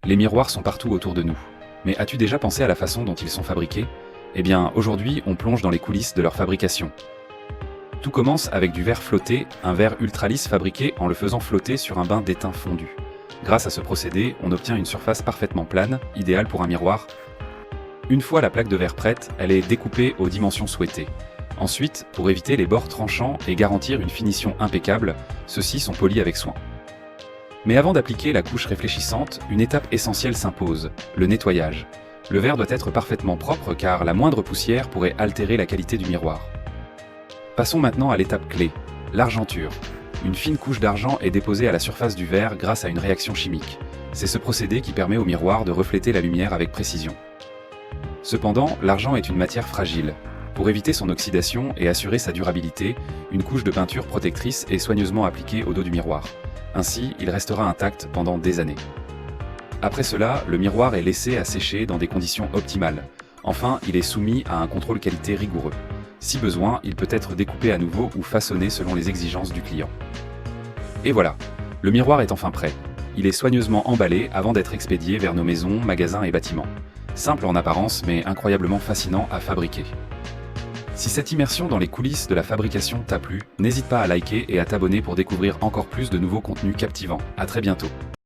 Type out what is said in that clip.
Les miroirs sont partout autour de nous. Mais as-tu déjà pensé à la façon dont ils sont fabriqués? Eh bien, aujourd'hui, on plonge dans les coulisses de leur fabrication. Tout commence avec du verre flotté, un verre ultra-lisse fabriqué en le faisant flotter sur un bain d'étain fondu. Grâce à ce procédé, on obtient une surface parfaitement plane, idéale pour un miroir. Une fois la plaque de verre prête, elle est découpée aux dimensions souhaitées. Ensuite, pour éviter les bords tranchants et garantir une finition impeccable, ceux-ci sont polis avec soin. Mais avant d'appliquer la couche réfléchissante, une étape essentielle s'impose, le nettoyage. Le verre doit être parfaitement propre car la moindre poussière pourrait altérer la qualité du miroir. Passons maintenant à l'étape clé, l'argenture. Une fine couche d'argent est déposée à la surface du verre grâce à une réaction chimique. C'est ce procédé qui permet au miroir de refléter la lumière avec précision. Cependant, l'argent est une matière fragile. Pour éviter son oxydation et assurer sa durabilité, une couche de peinture protectrice est soigneusement appliquée au dos du miroir. Ainsi, il restera intact pendant des années. Après cela, le miroir est laissé à sécher dans des conditions optimales. Enfin, il est soumis à un contrôle qualité rigoureux. Si besoin, il peut être découpé à nouveau ou façonné selon les exigences du client. Et voilà, le miroir est enfin prêt. Il est soigneusement emballé avant d'être expédié vers nos maisons, magasins et bâtiments. Simple en apparence, mais incroyablement fascinant à fabriquer. Si cette immersion dans les coulisses de la fabrication t'a plu, n'hésite pas à liker et à t'abonner pour découvrir encore plus de nouveaux contenus captivants. À très bientôt.